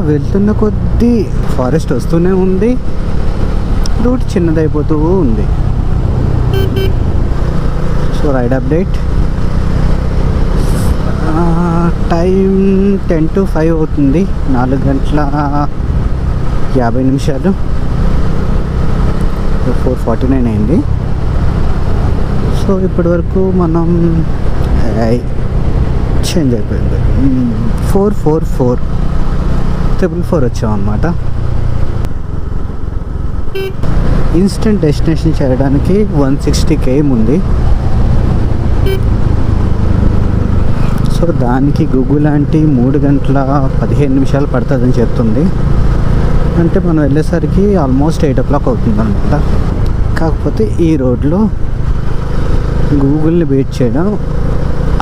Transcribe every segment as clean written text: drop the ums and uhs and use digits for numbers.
వెళ్తున్న కొద్దీ ఫారెస్ట్ వస్తూనే ఉంది, రూట్ చిన్నదైపోతూ ఉంది. So ride update time 10 to 5 అవుతుంది, 4:50. 4:49 అయింది. సో ఇప్పటి వరకు మనం చేంజ్ అయిపోయింది, 444 వచ్చామన్నమాట. ఇన్స్టెంట్ డెస్టినేషన్ చేయడానికి 160 km ఉంది. సో దానికి గూగుల్ ఆంటీ 3 గంటల 15 నిమిషాలు పడుతుందని చెప్తుంది. అంటే మనం వెళ్ళేసరికి ఆల్మోస్ట్ 8 o'clock అవుతుంది అనమాట. కాకపోతే ఈ రోడ్లో గూగుల్ని బీట్ చేయడం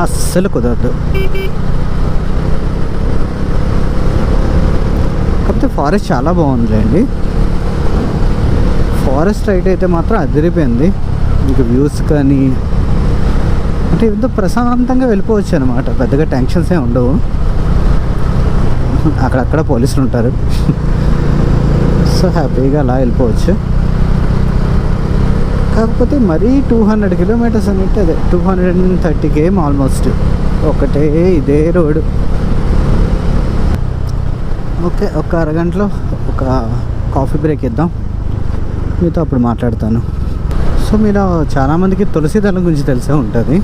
అస్సలు కుదరదు. కాకపోతే ఫారెస్ట్ చాలా బాగుందిలేండి. ఫారెస్ట్ రైడ్ అయితే మాత్రం అదిరిపోయింది. మీకు వ్యూస్ కానీ అంటే ఎంతో ప్రశాంతంగా వెళ్ళిపోవచ్చు అనమాట. పెద్దగా టెన్షన్స్ ఏమి ఉండవు. అక్కడక్కడ పోలీసులు ఉంటారు. సో హ్యాపీగా అలా వెళ్ళిపోవచ్చు. కాకపోతే మరీ 200 kilometers అంటే అదే 230 km ఆల్మోస్ట్ ఒకటే ఇదే రోడ్. ఓకే, ఒక అరగంటలో ఒక కాఫీ బ్రేక్ ఇద్దాం, మీతో అప్పుడు మాట్లాడతాను. సో మీరు చాలామందికి తులసి దళం గురించి తెలిసే ఉంటుంది.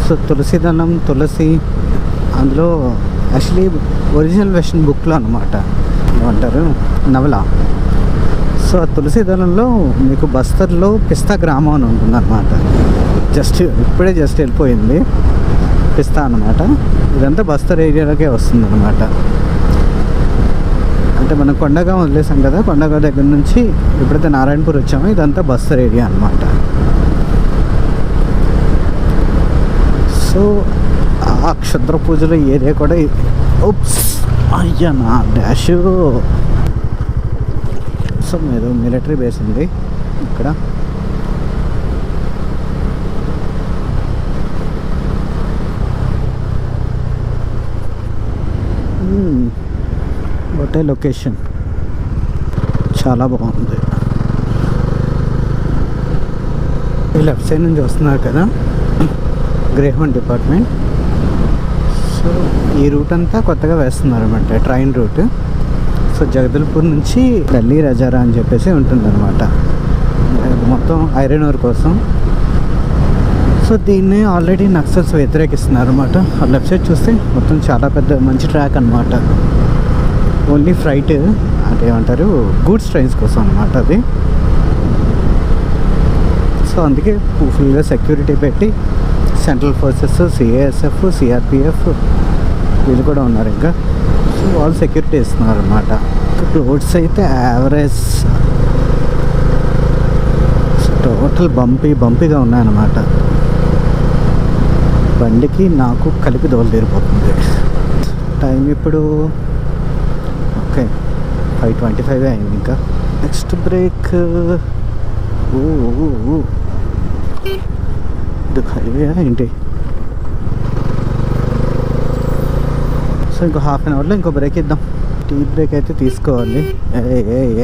సో తులసి దళం, తులసి అందులో యాక్చువల్లీ ఒరిజినల్ వెర్షన్ బుక్లో అనమాట, ఏమంటారు నవల. సో ఆ తులసి దళంలో మీకు బస్తర్లో పిస్తా గ్రామం అని ఉంటుంది అనమాట. ఇప్పుడే వెళ్ళిపోయింది పిస్తా అనమాట. ఇదంతా బస్తర్ ఏరియాలోకే వస్తుంది అనమాట. అంటే మనం కొండగా వదిలేసాం కదా, కొండగా దగ్గర నుంచి ఎప్పుడైతే నారాయణపూర్ వచ్చామో ఇదంతా బస్తర్ ఏరియా అనమాట. సో ఆ క్షుద్ర పూజల ఏరియా కూడా అయ్యా నా డాష్. సో ఏదో మిలిటరీ బేస్ ఉంది ఇక్కడ. ఒకటే లొకేషన్ చాలా బాగుంది. ఈ లెఫ్ట్ సైడ్ నుంచి వస్తున్నారు కదా గ్రేహౌండ్ డిపార్ట్మెంట్. సో ఈ రూట్ అంతా కొత్తగా వేస్తున్నారు అనమాట, ట్రైన్ రూట్. సో జగదల్పూర్ నుంచి ఢిల్లీ రజారా అని చెప్పేసి ఉంటుందన్నమాట. మొత్తం ఐరన్ ఓర్ కోసం. సో దీన్ని ఆల్రెడీ నక్సల్స్ వ్యతిరేకిస్తున్నారు అనమాట. ఆ లెఫ్ట్ సైడ్ చూస్తే మొత్తం చాలా పెద్ద మంచి ట్రాక్ అనమాట. ఓన్లీ ఫ్రైట్ అంటే ఏమంటారు గూడ్స్ ట్రైన్స్ కోసం అనమాట అది. సో అందుకే ఫుల్గా సెక్యూరిటీ పెట్టి సెంట్రల్ ఫోర్సెస్, సిఏఎస్ఎఫ్, సిఆర్పిఎఫ్ వీళ్ళు కూడా ఉన్నారు. ఇంకా సో వాళ్ళు సెక్యూరిటీ ఇస్తున్నారు అనమాట. రోడ్స్ అయితే యావరేజ్, టోటల్ బంపీగా ఉన్నాయన్నమాట. బండికి నాకు కలిపి దోలు తీరిపోతుంది. టైం ఇప్పుడు ఓకే 5:25 అయింది. ఇంకా నెక్స్ట్ బ్రేక్ హైవే ఏంటి. సో ఇంకో హాఫ్ అన్ అవర్లో ఇంకో బ్రేక్ ఇద్దాం. టీ బ్రేక్ అయితే తీసుకోవాలి.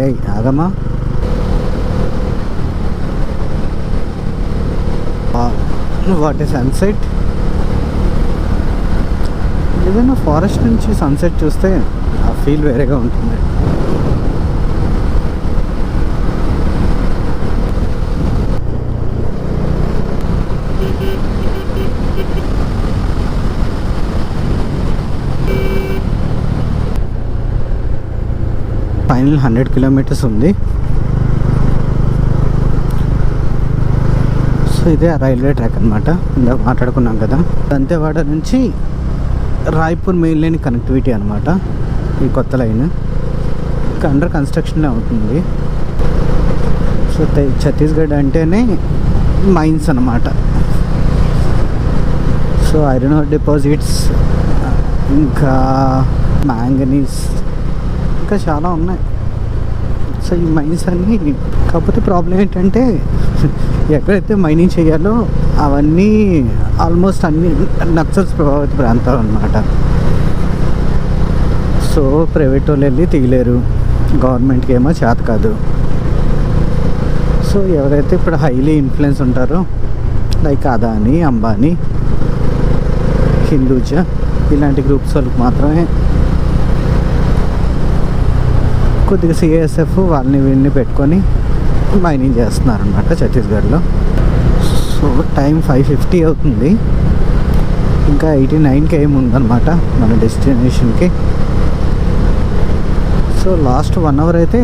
ఏ ఆగమా. What is sunset. ఏదైనా ఫారెస్ట్ నుంచి సన్సెట్ చూస్తే ఆ ఫీల్ వేరేగా ఉంటుంది. ఫైనల్ 100 kilometers ఉంది. సో ఇదే రైల్వే ట్రాక్ అనమాట, ఇందాక మాట్లాడుకున్నాం కదా. దంతేవాడ నుంచి రాయ్పూర్ మెయిన్ లైన్ కనెక్టివిటీ అనమాట ఈ కొత్త లైన్. ఇంకా అండర్ కన్స్ట్రక్షన్లో ఉంటుంది. సో ఛత్తీస్గఢ్ అంటేనే మైన్స్ అనమాట. సో ఐరన్ ఓర్ డిపాజిట్స్, ఇంకా మ్యాంగనీస్, ఇంకా చాలా ఉన్నాయి. సో ఈ మైన్స్ అన్నీ, కాకపోతే ప్రాబ్లం ఏంటంటే ఎక్కడైతే మైనింగ్ చేయాలో అవన్నీ ఆల్మోస్ట్ అన్ని నక్సల్స్ ప్రభావిత ప్రాంతాలు అన్నమాట. సో ప్రైవేట్ వాళ్ళు వెళ్ళి తీయలేరు, గవర్నమెంట్కి ఏమో చేత కాదు. సో ఎవరైతే ఇప్పుడు హైలీ ఇన్ఫ్లుయెన్స్ ఉంటారో లైక్ అదానీ, అంబానీ, హిందూజా ఇలాంటి గ్రూప్స్ వాళ్ళకి మాత్రమే కొద్దిగా సిఐఎస్ఎఫ్ వాళ్ళని వీళ్ళని పెట్టుకొని మైనింగ్ చేస్తున్నారు అనమాట ఛత్తీస్గఢ్లో. సో టైం 5:50 అవుతుంది, ఇంకా 89 km ఉందన్నమాట మన డెస్టినేషన్కి. సో లాస్ట్ 1 hour అయితే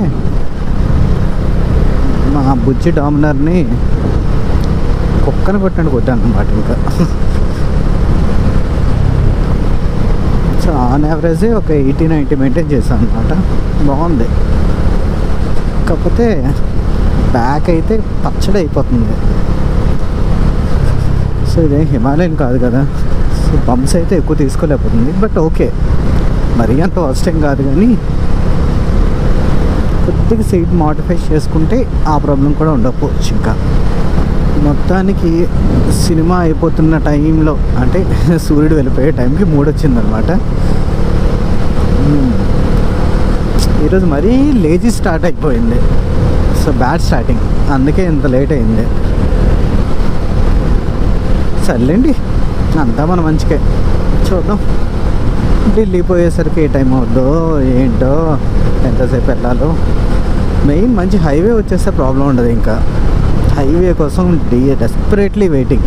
మా బుజ్జి డామినర్ని కుక్కను కొట్టాను అనమాట. ఇంకా సో ఆన్ యావరేజ్ ఒక 80-90 మెయింటైన్ చేశాను అనమాట. బాగుంది, కాకపోతే బ్యాక్ అయితే పచ్చడి అయిపోతుంది. సో ఇదే హిమాలయన్ కాదు కదా, సో బంప్స్ అయితే ఎక్కువ తీసుకోలేకపోతుంది. బట్ ఓకే, మరీ అంత వర్స్ట్ ఏం కాదు, కానీ కొద్దిగా సీట్ మోడిఫై చేసుకుంటే ఆ ప్రాబ్లం కూడా ఉండకపోవచ్చు. ఇంకా మొత్తానికి సినిమా అయిపోతున్న టైంలో, అంటే సూర్యుడు వెళ్ళిపోయే టైంకి 3 వచ్చిందనమాట. ఈరోజు మరీ లేజీ స్టార్ట్ అయిపోయింది. సో బ్యాడ్ స్టార్టింగ్, అందుకే ఇంత లేట్ అయింది. సర్లేండి, అంతా మన మంచికే. చూద్దాం ఢిల్లీ పోయేసరికి ఏ టైం అవుద్దో ఏంటో, ఎంతసేపు వెళ్ళాలో. మెయిన్ మంచి హైవే వచ్చేస్తే ప్రాబ్లం ఉండదు. ఇంకా హైవే కోసం డెస్పరేట్లీ వెయిటింగ్.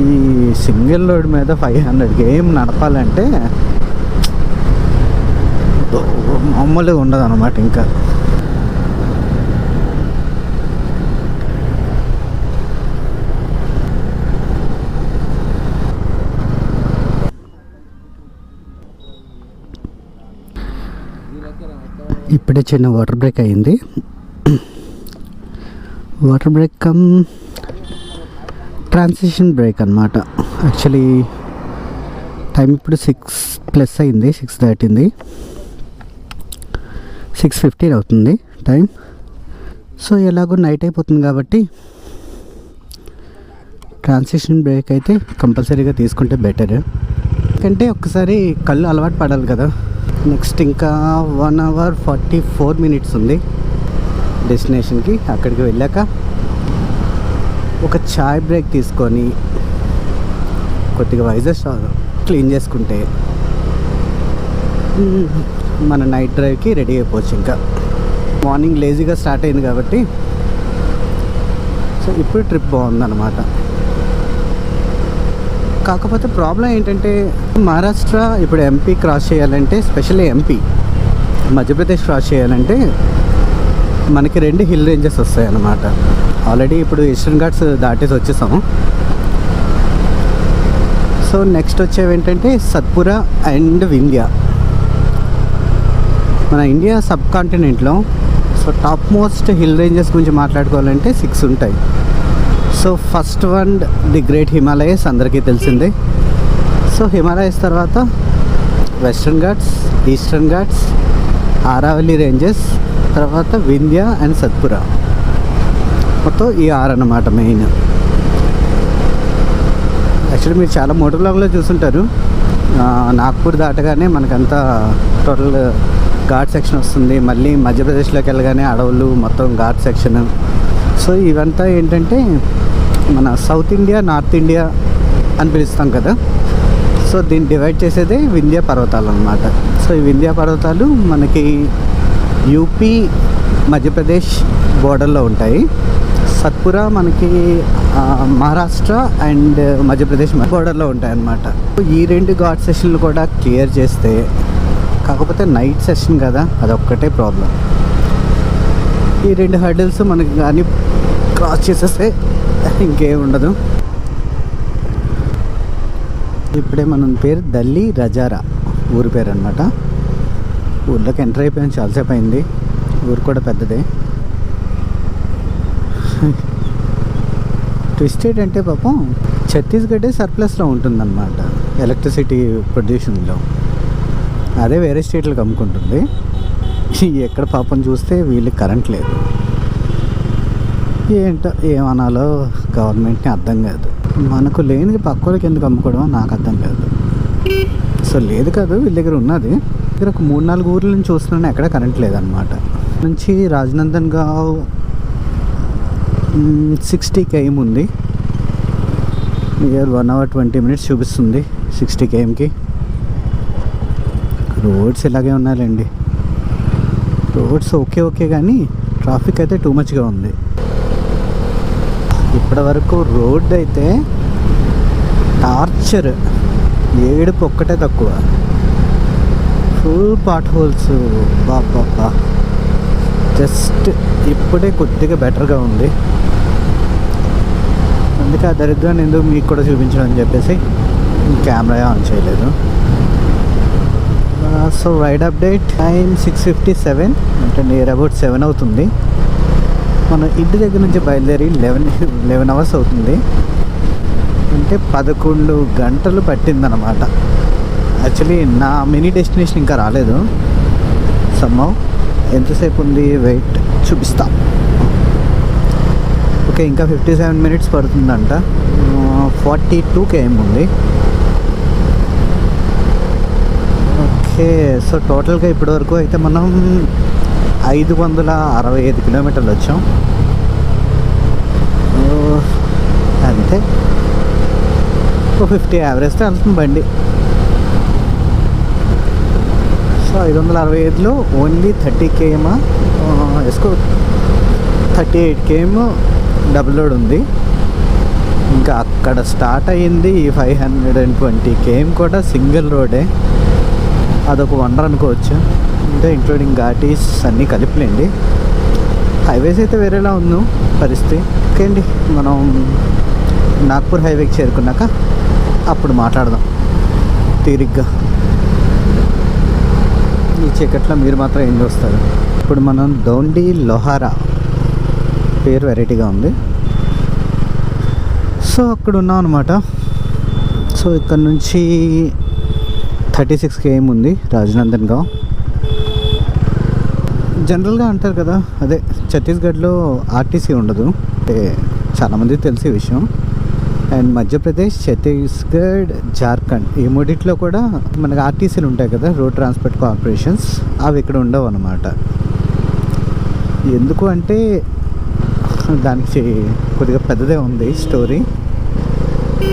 ఈ సింగిల్ రోడ్ మీద 500 km నడపాలంటే మామూలుగా ఉండదు అన్నమాట. ఇంకా ఇప్పుడే చిన్న వాటర్ బ్రేక్ అయ్యింది. Water break come transition break అనమాట. యాక్చువల్లీ టైం ఇప్పుడు 6+ అయింది, 6 దాటింది, 6:15 అవుతుంది టైం. సో ఎలాగో నైట్ అయిపోతుంది కాబట్టి ట్రాన్సిషన్ బ్రేక్ అయితే కంపల్సరీగా తీసుకుంటే బెటర్. ఎందుకంటే ఒక్కసారి కళ్ళు అలవాటు పడాలి కదా. నెక్స్ట్ ఇంకా 1 hour 44 minutes ఉంది డెస్టినేషన్కి. అక్కడికి వెళ్ళాక ఒక చాయ్ బ్రేక్ తీసుకొని కొద్దిగా వైజాగ్ క్లీన్ చేసుకుంటే మన నైట్ డ్రైవ్కి రెడీ అయిపోవచ్చు. ఇంకా మార్నింగ్ లేజీగా స్టార్ట్ అయింది కాబట్టి సో ఇప్పుడు ట్రిప్ బాగుందన్నమాట. కాకపోతే ప్రాబ్లం ఏంటంటే మహారాష్ట్ర ఇప్పుడు ఎంపీ క్రాస్ చేయాలంటే, స్పెషల్లీ ఎంపీ మధ్యప్రదేశ్ క్రాస్ చేయాలంటే మనకి 2 హిల్ రేంజెస్ వస్తాయి అన్నమాట. ఆల్రెడీ ఇప్పుడు ఈస్టర్న్ ఘాట్స్ దాటేసి వచ్చేసాము. సో నెక్స్ట్ వచ్చేవి ఏంటంటే సత్పురా అండ్ వింధ్య. మన ఇండియా సబ్ కాంటినెంట్లో so top most hill ranges గురించి మాట్లాడుకోవాలంటే 6 ఉంటాయి. So first one the great Himalayas, అందరికీ తెలిసిందే. సో హిమాలయస్ తర్వాత western Ghats, eastern Ghats, Aravalli ranges, తర్వాత వింధ్య అండ్ సత్పురా. మొత్తం ఈ 6 అన్నమాట మెయిన్. యాక్చువల్లీ మీరు చాలా మోటో బ్లాగ్లో చూసుంటారు, నాగ్పూర్ దాటగానే మనకంతా టోటల్ ఘాట్ సెక్షన్ వస్తుంది. మళ్ళీ మధ్యప్రదేశ్లోకి వెళ్ళగానే అడవులు, మొత్తం ఘాట్ సెక్షన్. సో ఇవంతా ఏంటంటే మన సౌత్ ఇండియా, నార్త్ ఇండియా అని పిలుస్తాం కదా. సో దీన్ని డివైడ్ చేసేదే వింధ్య పర్వతాలు అన్నమాట. సో ఈ వింధ్య పర్వతాలు మనకి యూపీ, మధ్యప్రదేశ్ బోర్డర్లో ఉంటాయి. సత్పురా మనకి మహారాష్ట్ర అండ్ మధ్యప్రదేశ్ బోర్డర్లో ఉంటాయి అన్నమాట. ఈ 2 ఘాట్ సెషన్లు కూడా క్లియర్ చేస్తే, కాకపోతే నైట్ సెషన్ కదా, అదొక్కటే ప్రాబ్లం. ఈ 2 హర్డిల్స్ మనకి కానీ క్రాస్ చేసేస్తే ఇంకేం ఉండదు. ఇప్పుడే మన పేరు దల్లి రజారా ఊరి పేరు అనమాట. ఊర్లోకి ఎంటర్ అయిపోయాం, చాలాసేపు అయింది. ఊరు కూడా పెద్దదే. ట్విస్ట్ ఏంటంటే పాపం ఛత్తీస్గఢే సర్ప్లస్లో ఉంటుందన్నమాట ఎలక్ట్రిసిటీ ప్రొడ్యూషన్లో. అదే వేరే స్టేట్లకు అమ్ముకుంటుంది. ఎక్కడ పాపం చూస్తే వీళ్ళకి కరెంట్ లేదు. ఏంటో ఏమనాలో గవర్నమెంట్ని అర్థం కాదు. మనకు లేనిది పక్కలకి ఎందుకు అమ్ముకోవడం నాకు అర్థం కాదు. సో లేదు కాదు, వీళ్ళ దగ్గర ఉన్నది. ఇక్కడ ఒక 3-4 ఊర్ల నుంచి చూస్తున్నాను, ఎక్కడ కరెంట్ లేదనమాట. నుంచి రాజనందన్గావ్ 60 km ఉంది. నియర్ 1 hour 20 minutes చూపిస్తుంది 60 kmకి. రోడ్స్ ఇలాగే ఉన్నాయండి. రోడ్స్ ఓకే కానీ ట్రాఫిక్ అయితే టూ మచ్గా ఉంది. ఇప్పటి వరకు రోడ్ అయితే టార్చర్, ఏడుపు ఒక్కటే తక్కువ. ఫుల్ పాట్ హోల్స్, బాబా. జస్ట్ ఇప్పుడే కొద్దిగా బెటర్గా ఉంది. అందుకే ఆ దరిద్రాన్ని ఎందుకు మీకు కూడా చూపించడం అని చెప్పేసి కెమెరా ఆన్ చేయలేదు. సో రైడ్ అప్డేట్ టైం 6:57, అంటే నియర్ అబౌట్ 7 అవుతుంది. మన ఇంటి దగ్గర నుంచి బయలుదేరి 11 hours అవుతుంది. అంటే 11 గంటలు పట్టిందన్నమాట. యాక్చువల్లీ నా మినీ డెస్టినేషన్ ఇంకా రాలేదు. సమ్హౌ ఎంతసేపు ఉంది, వెయిట్ చూపిస్తా. ఓకే, ఇంకా 57 minutes పడుతుందంట. 42 km ఉంది. ఓకే, సో టోటల్గా ఇప్పటివరకు అయితే మనం 565 కిలోమీటర్లు వచ్చాం. అంతే, 50 యావరేజ్తో వెళ్తుంది బండి. సో 565లో ఓన్లీ 30 km వేసుకో, 38 km డబుల్ లోడ్ ఉంది. ఇంకా అక్కడ స్టార్ట్ అయ్యింది 520 km కూడా సింగిల్ రోడే. అదొక వండర్ అనుకోవచ్చు, అంటే ఇంక్లూడింగ్ ఘాటీస్ అన్నీ కలిపిలేండి. హైవేస్ అయితే వేరేలా ఉంది పరిస్థితి. ఓకే అండి, మనం నాగ్పూర్ హైవేకి చేరుకున్నాక అప్పుడు మాట్లాడదాం తీరిగ్గా. ఈ చీకట్లో మీరు మాత్రం ఏం చూస్తారు. ఇప్పుడు మనం దౌండి లోహారా, పేరు వెరైటీగా ఉంది. సో అక్కడ ఉన్నాం అనమాట. సో ఇక్కడ నుంచి 36 km ఉంది రాజనందన్గావ్. జనరల్గా అంటారు కదా, అదే ఛత్తీస్గఢ్లో ఆర్టీసీ ఉండదు, అంటే చాలామందికి తెలిసే విషయం. అండ్ మధ్యప్రదేశ్, ఛత్తీస్గఢ్, జార్ఖండ్ ఈ మూడిట్లో కూడా మనకి ఆర్టీసీలు ఉంటాయి కదా, రోడ్ ట్రాన్స్పోర్ట్ కార్పొరేషన్స్. అవి ఇక్కడ ఉండవు అన్నమాట. ఎందుకు అంటే దానికి కొద్దిగా పెద్దదే ఉంది స్టోరీ.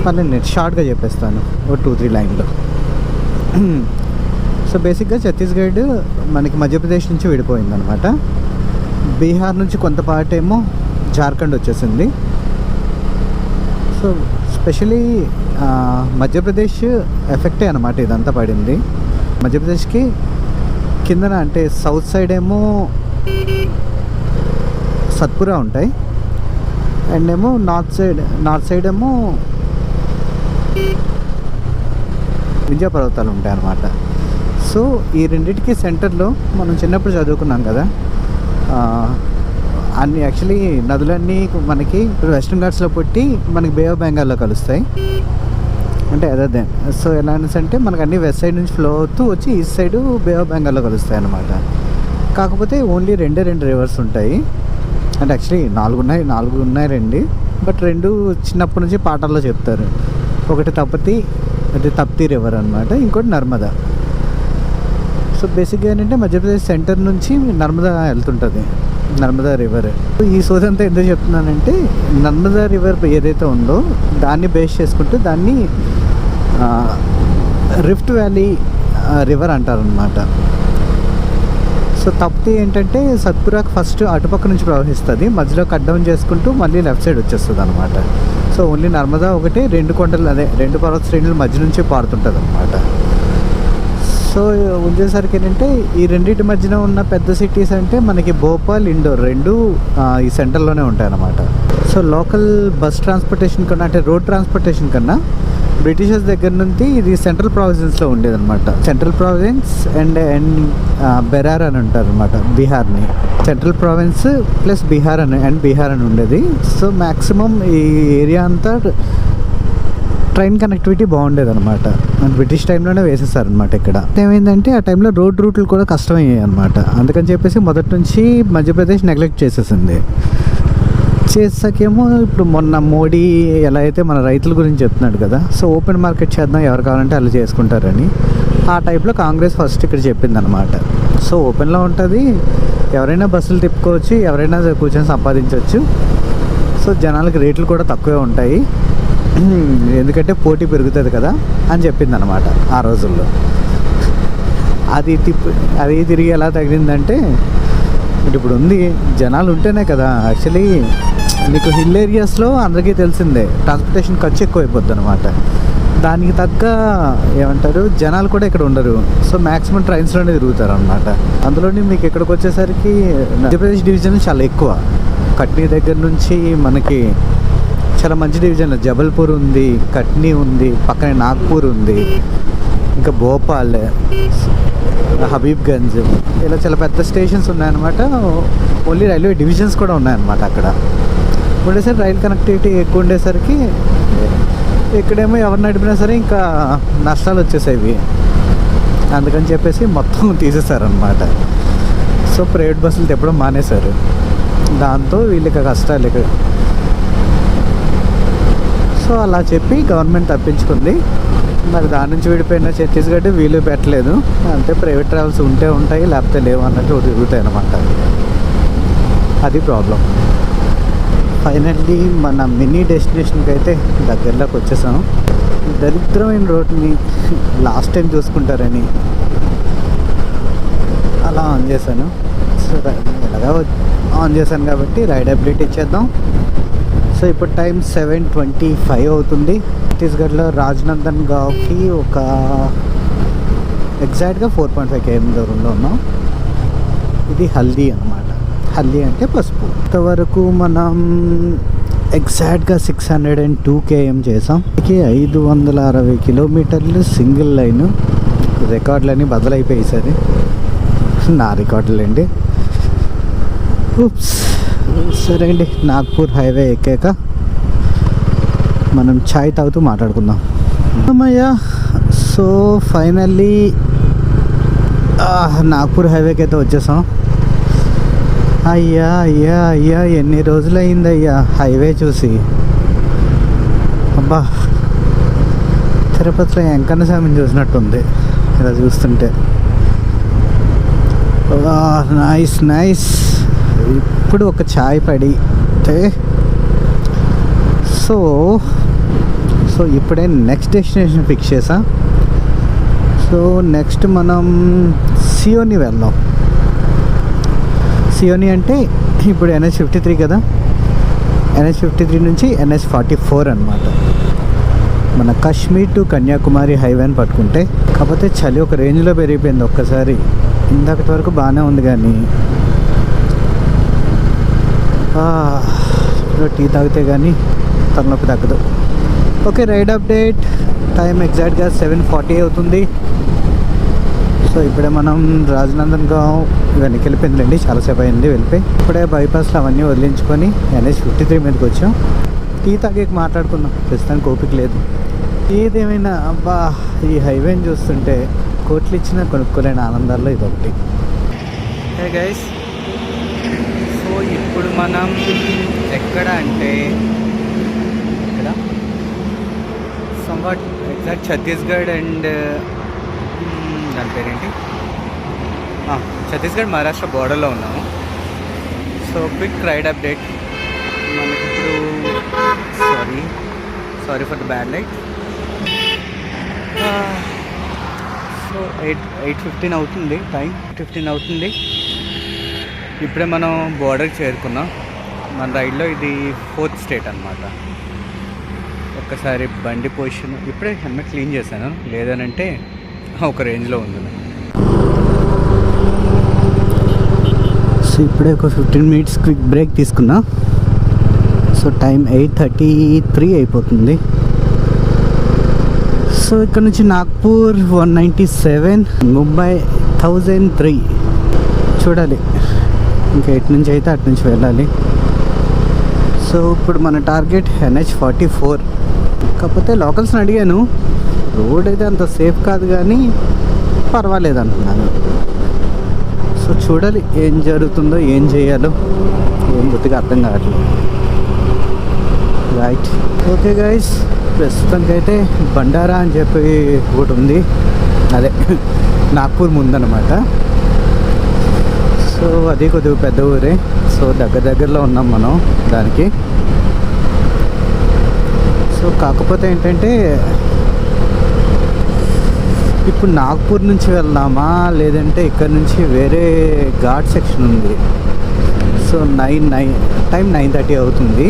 మళ్ళీ నేను షార్ట్గా చెప్పేస్తాను, ఓ 2-3 లైన్లో. సో బేసిక్గా ఛత్తీస్గఢ్ మనకి మధ్యప్రదేశ్ నుంచి విడిపోయింది అనమాట. బీహార్ నుంచి కొంత పార్ట్ ఏమో జార్ఖండ్ వచ్చేసింది. సో స్పెషలీ మధ్యప్రదేశ్ ఎఫెక్టే అనమాట ఇదంతా పడింది. మధ్యప్రదేశ్కి కిందన అంటే సౌత్ సైడ్ ఏమో సత్పురా ఉంటాయి, అండ్ ఏమో నార్త్ సైడ్ ఏమో వింధ్య పర్వతాలు ఉంటాయి అన్నమాట. సో ఈ రెండింటికి సెంటర్లో మనం చిన్నప్పుడు చదువుకున్నాం కదా, అన్ని యాక్చువల్లీ నదులన్నీ మనకి ఇప్పుడు వెస్ట్రన్ ఘాట్స్లో పుట్టి మనకి బే ఆఫ్ బెంగాల్లో కలుస్తాయి. అంటే అదర్ దెన్, సో ఎలా అంటే మనకు అన్ని వెస్ట్ సైడ్ నుంచి ఫ్లో అవుతూ వచ్చి ఈస్ట్ సైడ్ బే ఆఫ్ బెంగాల్లో కలుస్తాయి అన్నమాట. కాకపోతే ఓన్లీ 2 రివర్స్ ఉంటాయి. అంటే యాక్చువల్లీ 4 ఉన్నాయి రండి, బట్ 2 చిన్నప్పటి నుంచి పాఠాల్లో చెప్తారు. ఒకటి తప్తి రివర్ అనమాట, ఇంకోటి నర్మదా. సో బేసిక్గా ఏంటంటే మధ్యప్రదేశ్ సెంటర్ నుంచి నర్మదా వెళ్తుంటుంది, నర్మదా రివర్. ఈ సోదంతా ఎందుకు చెప్తున్నానంటే, నర్మదా రివర్ ఏదైతే ఉందో దాన్ని బేస్ చేసుకుంటూ దాన్ని రిఫ్ట్ వ్యాలీ రివర్ అంటారనమాట. సో తప్తి ఏంటంటే సత్పురాకి ఫస్ట్ అటుపక్క నుంచి ప్రవహిస్తుంది, మధ్యలో కట్ డౌన్ చేసుకుంటూ మళ్ళీ లెఫ్ట్ సైడ్ వచ్చేస్తుంది అనమాట. సో ఓన్లీ నర్మదా ఒకటి 2 కొండలు, అదే 2 పర్వత శ్రేణుల మధ్య నుంచి పారుతుంటుంది అనమాట. సో ఉండేసరికి ఏంటంటే ఈ రెండింటి మధ్యన ఉన్న పెద్ద సిటీస్ అంటే మనకి భోపాల్, ఇండోర్ 2 ఈ సెంటర్లోనే ఉంటాయి అన్నమాట. సో లోకల్ బస్ ట్రాన్స్పోర్టేషన్ కన్నా, అంటే రోడ్ ట్రాన్స్పోర్టేషన్ కన్నా బ్రిటిషర్స్ దగ్గర నుంచి ఇది సెంట్రల్ ప్రావిజన్స్లో ఉండేదన్నమాట. సెంట్రల్ ప్రావిజన్స్ అండ్ బెరార్ అని ఉంటారు అనమాట, బీహార్ని. సెంట్రల్ ప్రావిన్స్ ప్లస్ బీహార్ అని ఉండేది. సో మ్యాక్సిమం ఈ ఏరియా అంతా ట్రైన్ కనెక్టివిటీ బాగుండేది అనమాట. బ్రిటిష్ టైంలోనే వేసేసారనమాట. ఇక్కడ ఏమైందంటే ఆ టైంలో రోడ్ రూట్లు కూడా కష్టమయ్యాయి అనమాట. అందుకని చెప్పేసి మొదటి నుంచి మధ్యప్రదేశ్ నెగ్లెక్ట్ చేసేసింది. చేసాకేమో ఇప్పుడు మొన్న మోడీ ఎలా అయితే మన రైతుల గురించి చెప్తున్నాడు కదా, సో ఓపెన్ మార్కెట్ చేద్దాం, ఎవరు కావాలంటే అలా చేసుకుంటారని. ఆ టైప్లో కాంగ్రెస్ ఫస్ట్ ఇక్కడ చెప్పింది అనమాట. సో ఓపెన్లో ఉంటుంది, ఎవరైనా బస్సులు తిప్పుకోవచ్చు, ఎవరైనా కూర్చొని సంపాదించవచ్చు. సో జనాలకి రేట్లు కూడా తక్కువే ఉంటాయి, ఎందుకంటే పోటీ పెరుగుతుంది కదా అని చెప్పింది అనమాట ఆ రోజుల్లో. అది తిరిగి ఎలా తగిలిందంటే, ఇప్పుడు ఉంది జనాలు ఉంటేనే కదా. యాక్చువల్లీ నీకు హిల్ ఏరియాస్లో అందరికీ తెలిసిందే ట్రాన్స్పోర్టేషన్ ఖర్చు ఎక్కువ అయిపోద్ది అనమాట. దానికి తగ్గ ఏమంటారు జనాలు కూడా ఇక్కడ ఉండరు. సో మ్యాక్సిమం ట్రైన్స్లోనే తిరుగుతారు అనమాట. అందులోని మీకు ఇక్కడికి వచ్చేసరికి మధ్యప్రదేశ్ డివిజన్ చాలా ఎక్కువ. కట్నీ దగ్గర నుంచి మనకి చాలా మంచి డివిజన్, జబల్పూర్ ఉంది, కట్నీ ఉంది, పక్కనే నాగ్పూర్ ఉంది, ఇంకా భోపాల్, హబీబ్గంజ్, ఇలా చాలా పెద్ద స్టేషన్స్ ఉన్నాయన్నమాట. ఓన్లీ రైల్వే డివిజన్స్ కూడా ఉన్నాయన్నమాట అక్కడ. ఉండేసరికి రైల్ కనెక్టివిటీ ఎక్కువ ఉండేసరికి ఇక్కడేమో ఎవరు నడిపినా సరే ఇంకా నష్టాలు వచ్చేసేవి. అందుకని చెప్పేసి మొత్తం తీసేశారనమాట. సో ప్రైవేట్ బస్సులు తిప్పడం మానేశారు. దాంతో వీళ్ళకి కష్టాలు ఇక. సో అలా చెప్పి గవర్నమెంట్ తప్పించుకుంది. మరి దాని నుంచి విడిపోయిన ఛత్తీస్గఢ్ వీలు పెట్టలేదు. అంటే ప్రైవేట్ ట్రావెల్స్ ఉంటే ఉంటాయి, లేకపోతే లేవు అన్నట్టు తిరుగుతాయి అన్నమాట. అది ప్రాబ్లం. ఫైనల్లీ మన మినీ డెస్టినేషన్కి అయితే దగ్గరలోకి వచ్చేసాం. దరిద్రమైన రోడ్ని లాస్ట్ టైం చూసుకుంటారని అలా ఆన్ చేశాను. సో ఎలాగా ఆన్ చేశాను కాబట్టి రైడ్ అప్డేట్ ఇచ్చేద్దాం. సో ఇప్పుడు టైం 7:25 అవుతుంది. ఛత్తీస్గఢ్లో రాజ్నందన్ గావ్కి ఒక ఎగ్జాక్ట్గా 4.5 km దూరంలో ఉన్నాం. ఇది హల్దీ అన్నమాట. హల్దీ అంటే పసుపు. ఇంతవరకు మనం ఎగ్జాక్ట్గా 602 km చేసాం. 560 కిలోమీటర్లు సింగిల్ లైన్. రికార్డులన్నీ బదులైపోయాయి సరే, నా రికార్డులు అండి. సరే అండి, నాగ్పూర్ హైవే ఎక్కాక మనం ఛాయ్ తాగుతూ మాట్లాడుకుందాం. అమ్మయ్యా, సో ఫైనల్లీ నాగ్పూర్ హైవేకి అయితే వచ్చేసాం. అయ్యా అయ్యా అయ్యా, ఎన్ని రోజులు అయిందయ్యా హైవే చూసి. అబ్బా, తిరుపతిలో వెంకన్న స్వామిని చూసినట్టుంది ఇలా చూస్తుంటే. Nice nice. ఇప్పుడు ఒక ఛాయ్ పడితే సో ఇప్పుడే నెక్స్ట్ డెస్టినేషన్ ఫిక్స్ చేసా. సో నెక్స్ట్ మనం సియోని వెళ్దాం. సియోని అంటే ఇప్పుడు NH53 కదా, NH53 నుంచి NH44 అనమాట. మన కాశ్మీర్ టు కన్యాకుమారి హైవేని పట్టుకుంటే. కాకపోతే చలి ఒక రేంజ్లో పెరిగిపోయింది ఒక్కసారి. ఇందాకటి వరకు బాగానే ఉంది కానీ టీ తాగితే కానీ తలనొప్పి తగ్గదు. Okay, ride update. టైం ఎగ్జాక్ట్గా 7:40 అవుతుంది. సో ఇప్పుడే మనం రాజ్నందన్ గావ్ ఇవన్నీ వెళ్ళిపోయిందిలేండి, చాలాసేపు అయింది వెళ్ళిపోయి. ఇప్పుడే బైపాస్లో అవన్నీ వదిలించుకొని NH53 మీదకి వచ్చాం. టీ తాగేకి మాట్లాడుకున్నాం, ప్రస్తుతానికి ఓపిక లేదు. ఏదేమైనా అబ్బా, ఈ హైవేని చూస్తుంటే కోట్లు ఇచ్చినా కొనుక్కోలేని ఆనందాల్లో ఇదొకటి. హే గైస్, సో ఇప్పుడు మనం ఎక్కడ అంటే ఇక్కడ సంవాట్ ఎగ్జాక్ట్ ఛత్తీస్గఢ్ అండ్ దాని పేరేంటి, ఛత్తీస్గఢ్ మహారాష్ట్ర బోర్డర్లో ఉన్నాము. So quick ride update. మనకి ఇప్పుడు sorry for the bad light. So 8:15 అవుతుంది, టైం 8:15 అవుతుంది. ఇప్పుడే మనం బోర్డర్కి చేరుకున్నాం. మన రైడ్లో ఇది 4th స్టేట్ అనమాట. ఒక్కసారి బండి పొజిషన్ ఇప్పుడే హెల్మెట్ క్లీన్ చేశాను, లేదనంటే ఒక రేంజ్లో ఉంది. సో ఇప్పుడే ఒక 15 minutes క్విక్ బ్రేక్ తీసుకున్నా. సో టైం 8:33 అయిపోతుంది. సో ఇక్కడ నుంచి నాగ్పూర్ 197, ముంబై 1003. చూడాలి ఇంకా ఎటు నుంచి అయితే అటు నుంచి వెళ్ళాలి. సో ఇప్పుడు మన టార్గెట్ NH44. కాకపోతే లోకల్స్ని అడిగాను, రోడ్ అయితే అంత సేఫ్ కాదు కానీ పర్వాలేదు అంటున్నాను. సో చూడాలి ఏం జరుగుతుందో, ఏం చేయాలో ఏం బుద్ధిగా అర్థం కావట్లేదు. రైట్. ఓకే గైస్, ప్రస్తుతానికి అయితే బండారా అని చెప్పి ఒకటి ఉంది, అదే నాగ్పూర్ ముందనమాట. సో అది కొద్దిగా పెద్ద ఊరే. సో దగ్గరలో ఉన్నాం మనం దానికి. సో కాకపోతే ఏంటంటే ఇప్పుడు నాగ్పూర్ నుంచి వెళ్దామా లేదంటే ఇక్కడ నుంచి వేరే ఘాట్ సెక్షన్ ఉంది. సో టైం 9:30 అవుతుంది.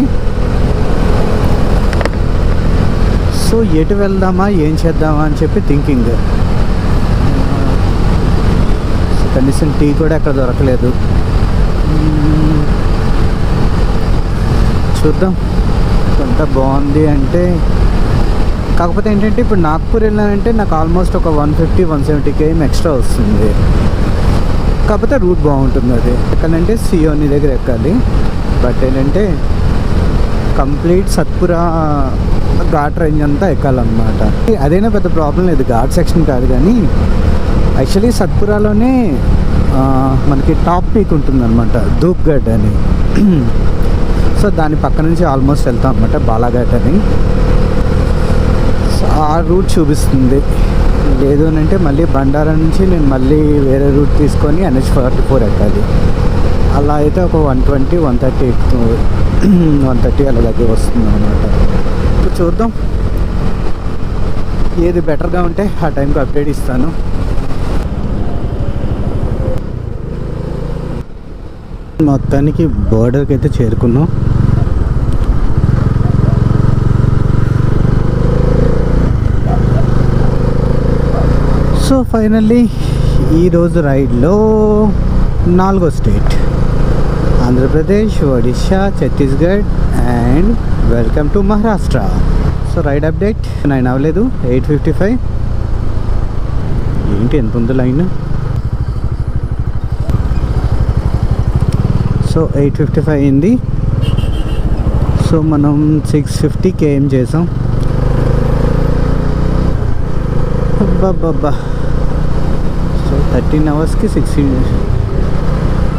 సో ఎటు వెళ్దామా ఏం చేద్దామా అని చెప్పి థింకింగ్. సో కనీసం టీ కూడా ఎక్కడ దొరకలేదు. చూద్దాం, కొంత బాగుంది అంటే. కాకపోతే ఏంటంటే ఇప్పుడు నాగ్పూర్ వెళ్ళానంటే నాకు ఆల్మోస్ట్ ఒక 150-170 km ఎక్స్ట్రా వస్తుంది. కాకపోతే రూట్ బాగుంటుంది. అది ఎక్కడంటే సియోని దగ్గర ఎక్కాలి. బట్ ఏంటంటే కంప్లీట్ సత్పురా ఘాట్ రేంజ్ అంతా ఎక్కాలన్నమాట. అదైనా పెద్ద ప్రాబ్లం లేదు, ఘాట్ సెక్షన్ కాదు. కానీ యాక్చువల్లీ సత్పురాలోనే మనకి టాప్ పీక్ ఉంటుందన్నమాట, ధూప్గఢ్ అని. సో దాని పక్క నుంచి ఆల్మోస్ట్ వెళ్తాం అనమాట, బాలాఘాట్ అని. సో ఆ రూట్ చూపిస్తుంది. లేదు అని అంటే మళ్ళీ బండారా నుంచి నేను మళ్ళీ వేరే రూట్ తీసుకొని NH44 ఎక్కాలి. అలా అయితే ఒక 120-130 అలా దగ్గర వస్తుంది అనమాట. ఇప్పుడు చూద్దాం, ఏది బెటర్గా ఉంటే ఆ టైంకి అప్డేట్ ఇస్తాను. మొత్తానికి బోర్డర్కి అయితే చేరుకున్నాం. సో ఫైనల్లీ ఈరోజు రైడ్లో 4వ state Andhra Pradesh, Odisha, Chhattisgarh and welcome to Maharashtra. So ride update 9 అవ్వలేదు, 8:55. ఏంటి ఎంత ఉంది లైన్? సో 8:55 అయింది. సో మనం 650 km చేసాం. అబ్బాబ్బా. సో 13 అవర్స్కి 16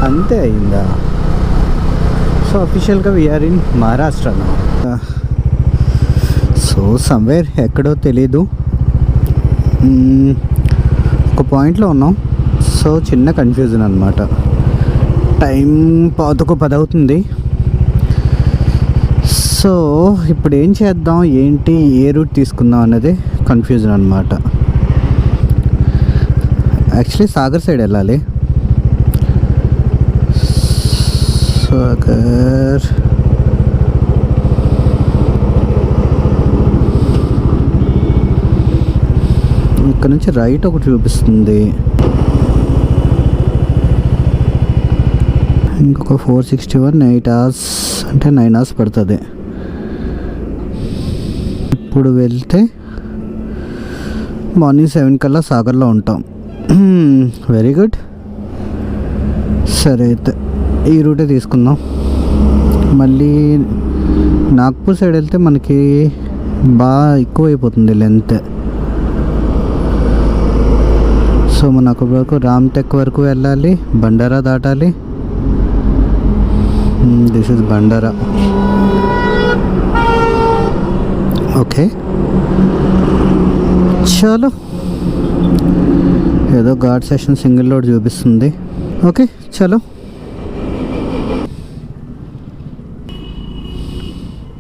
అంతే అయిందా? సో అఫీషియల్గా we are in Maharashtra. So somewhere ఎక్కడో తెలీదు, ఒక పాయింట్లో ఉన్నాం. సో చిన్న కన్ఫ్యూజన్ అనమాట. టైం 10 అవుతుంది. సో ఇప్పుడు ఏం చేద్దాం, ఏంటి, ఏ రూట్ తీసుకుందాం అన్నది కన్ఫ్యూజన్ అనమాట. యాక్చువల్లీ సాగర్ సైడ్ వెళ్ళాలి. సాగర్ ఇక్కడ నుంచి రైట్ ఒకటి చూపిస్తుంది, ఇంకొక 461, 8 hours అంటే 9 hours పడుతుంది. ఇప్పుడు వెళ్తే మార్నింగ్ 7 కల్లా సాగర్లో ఉంటాం. Very good. సరే అయితే ఈ రూటే తీసుకుందాం. మళ్ళీ నాగ్పూర్ సైడ్ వెళ్తే మనకి బాగా ఎక్కువ అయిపోతుంది లెంత్. సో మనం అక్కడి వరకు రామ్టెక్ వరకు వెళ్ళాలి, బండారా దాటాలి. This is Bhandara. ఓకే చలో. ఏదో ఘాట్ సెషన్ సింగిల్ లోడ్ చూపిస్తుంది. ఓకే చలో.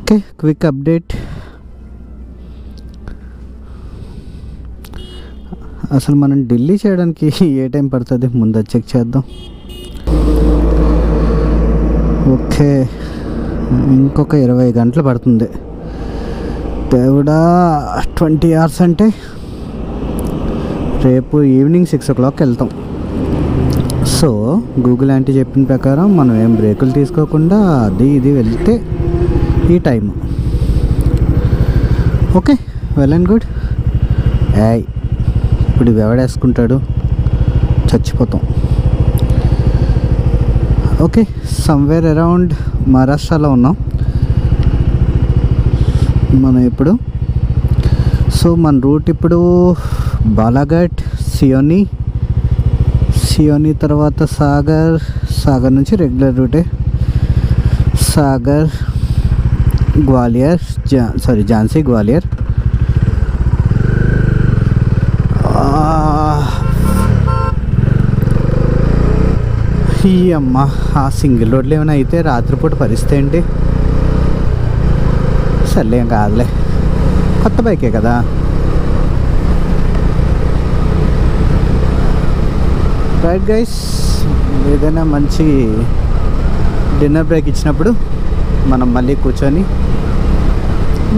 Okay quick update. అసలు మనం ఢిల్లీ చేయడానికి ఏ టైం పడుతుంది ముందు చెక్ చేద్దాం. ఓకే ఇంకొక 20 గంటలు పడుతుంది. దేవుడా, 20 hours అంటే రేపు ఈవినింగ్ 6 o'clock వెళ్తాం. సో గూగుల్ ఆంటీ చెప్పిన ప్రకారం మనం ఏం బ్రేకులు తీసుకోకుండా అది ఇది వెళ్తే ఈ time. Okay well and good. ఇప్పుడు ఎవడేసుకుంటాడు, చచ్చిపోతాం. ఓకే సమ్వేర్ అరౌండ్ మహారాష్ట్రలో ఉన్నాం మనం ఇప్పుడు. సో మన రూట్ ఇప్పుడు బాలాఘాట్, సియోని తర్వాత సాగర్ నుంచి రెగ్యులర్ రూటే. సాగర్ గ్వాలియర్ ఝాన్సీ గ్వాలియర్. ఈ అమ్మ ఆ సింగిల్ రోడ్లు ఏమైనా అయితే రాత్రిపూట పరిస్థితి ఏంటి? సర్లే ఏం కాదులే, కొత్త బైకే కదా. రైట్ గైస్, ఏదైనా మంచి డిన్నర్ బ్రేక్ ఇచ్చినప్పుడు మనం మళ్ళీ కూర్చొని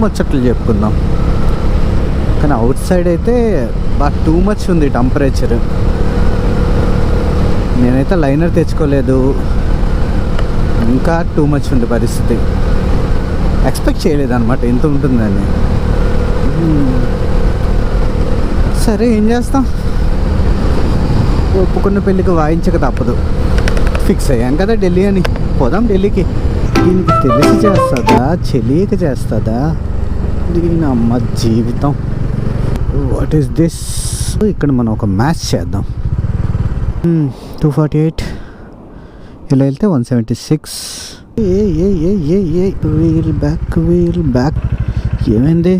ముచ్చట్లు చెప్పుకుందాం. కానీ అవుట్ సైడ్ అయితే బాగా టూ మచ్ ఉంది టెంపరేచర్. నేనైతే లైనర్ తెచ్చుకోలేదు, ఇంకా టూ మచ్ ఉంది పరిస్థితి. ఎక్స్పెక్ట్ చేయలేదు అనమాట ఇంత ఉంటుందని. సరే ఏం చేస్తాం, ఒప్పుకున్న పెళ్ళికి వాయించక తప్పదు. ఫిక్స్ అయ్యాం కదా ఢిల్లీ అని, పోదాం ఢిల్లీకి. దీనికి తెలిసి చేస్తుందా చెలియక చేస్తుందా? దీని అమ్మ జీవితం. What is this? ఇక్కడ మనం ఒక మ్యాచ్ చేద్దాం. 248 ఇలా వెళ్తే 176. Wheel back. ఏమైంది?